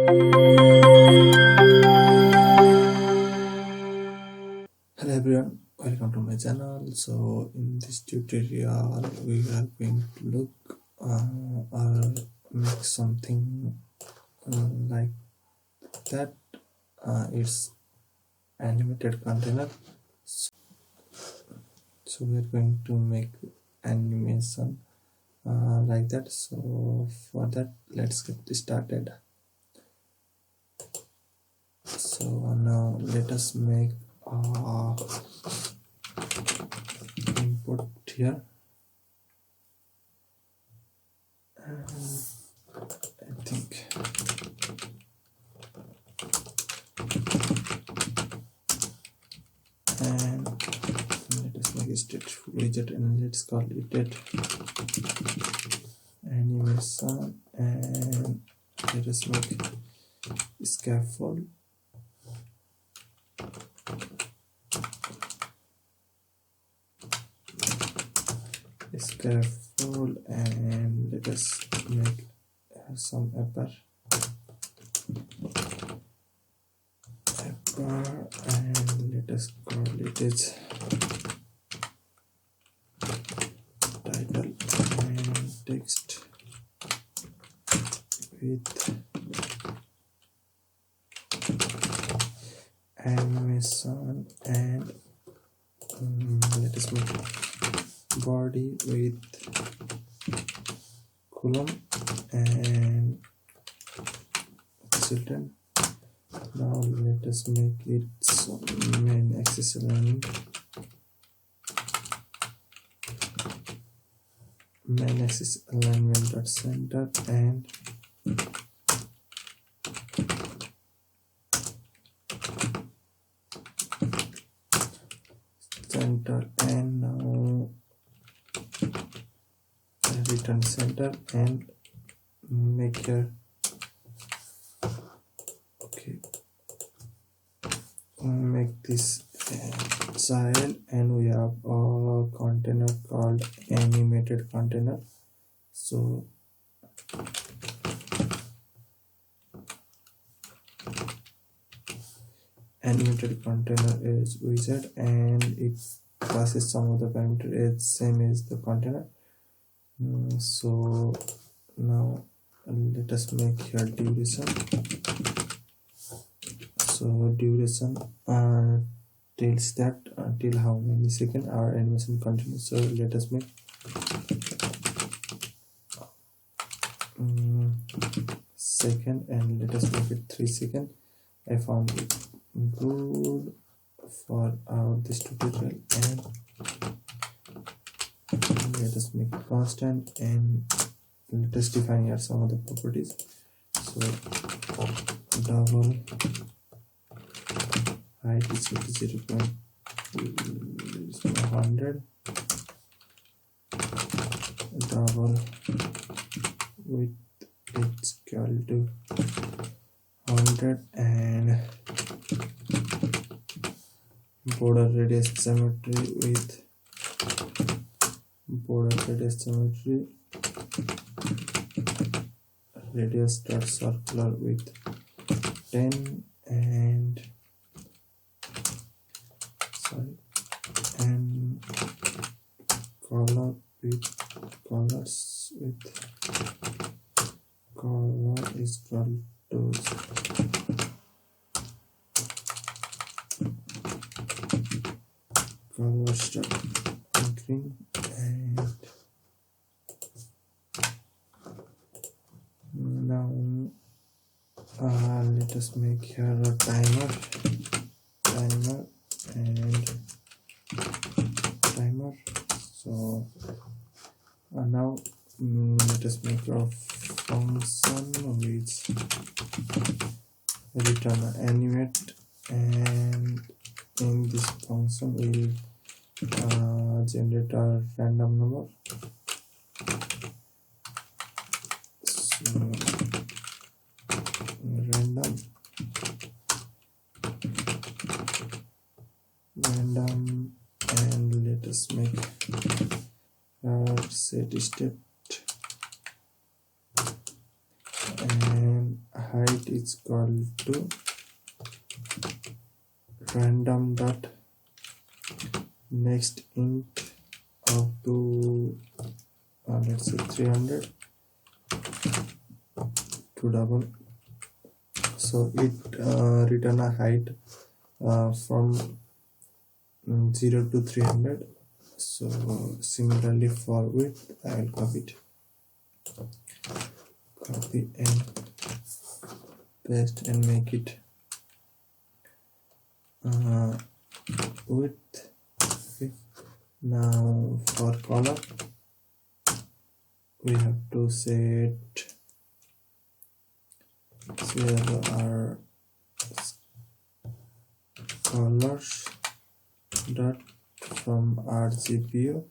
Hello everyone, welcome to my channel. So in this tutorial we are going to look or make something like that. It's animated container. So we are going to make animation like that. So for that, let's get started. So now let us make input here. I think and let us make a state widget and let's call it animation, and let us make scaffold and let us make some upper and let us call it as title and text with animation, and let us make body with column and children. Now let us make it main axis alignment. Main axis alignment dot center and center, and now return center and make here make this child, and we have a container called animated container. So animated container is wizard and it passes some of the parameter as same as the container. So now let us make here duration. So duration tells that until how many seconds our animation continues. So let us make second and let us make it 3 seconds. I found it good for this tutorial, and let us make it constant and let us define here some of the properties. So double height is 0.100, double width is equal to 100, and border radius symmetry with border radius symmetry radius dot circular with 10 and color with colors with color is equal to color start green, and now let us make here a timer and timer. So now let us make a function which return animate, and in this function we will generate a random number. So random and let us make set step and height height is equal to random dot next int up to let's say 300 to double. So it return a height from 0 to 300. So similarly for width, I will copy and paste and make it width. Okay. Now for color, we have to set here are colors dot from RGBO.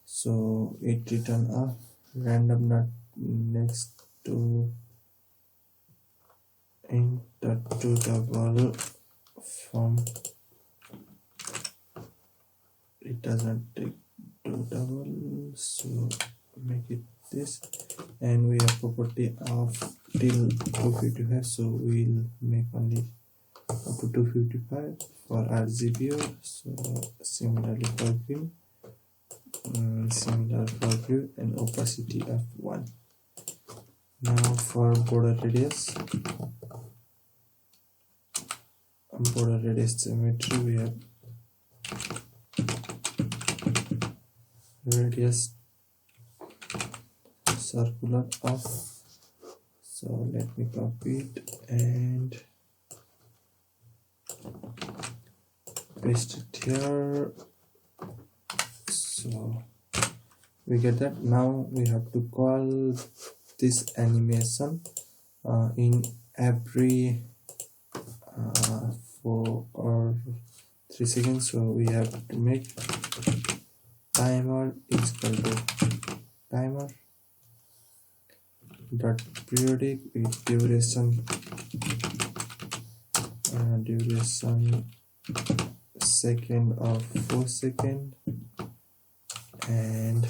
So it return a random dot next to int dot to double from it doesn't take to double, so make it this, and we have property of till 255, so we'll make only up to 255 for RGBO. So similarly for green, similar for blue, and opacity of 1. Now for border radius geometry, we have radius circular of, so let me copy it and paste it here. So we get that. Now we have to call this animation in every 4 or 3 seconds. So we have to make timer is equal to timer dot periodic with duration second of 4 seconds, and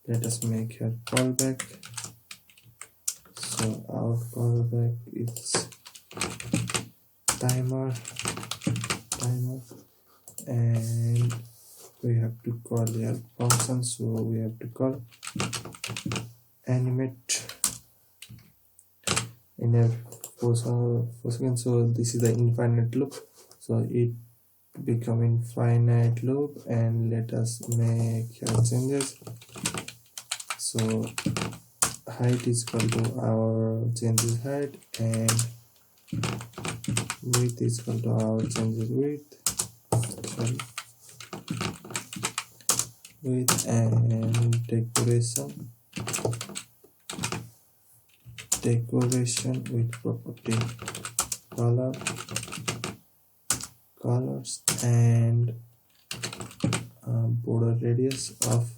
let us make here callback. So our callback is timer, and we have to call here function, so we have to call animate in a 4 seconds. So this is the infinite loop, so it become infinite loop, and let us make here changes. So height is equal to our changes height, and width is equal to our changes width. Sorry. Width, and decoration with property colors, and border radius of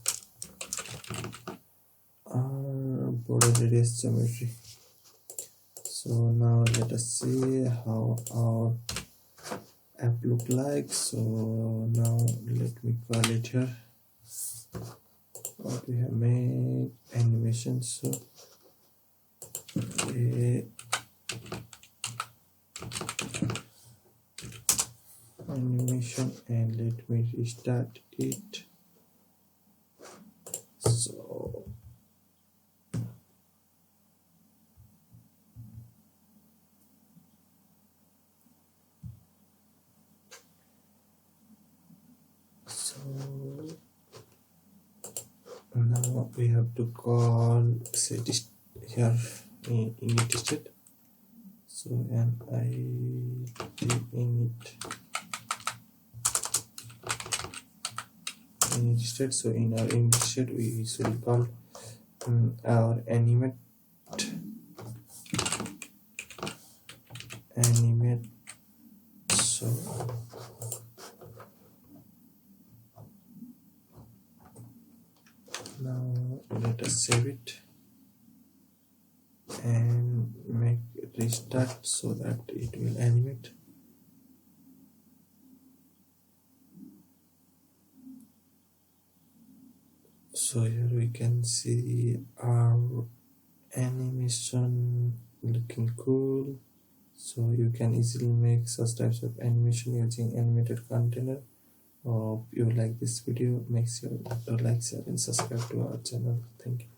our border radius geometry. So now let us see how our app look like. So now let me call it here what we have made animation. So animation, and let me restart it. So now we have to call set here in init state. So init state. So in our init state we usually call our animate. So now let us save it and make restart so that it will animate. So here we can see our animation looking cool. So you can easily make such types of animation using animated container. Hope you like this video. Make sure to like, share and subscribe to our channel. Thank you.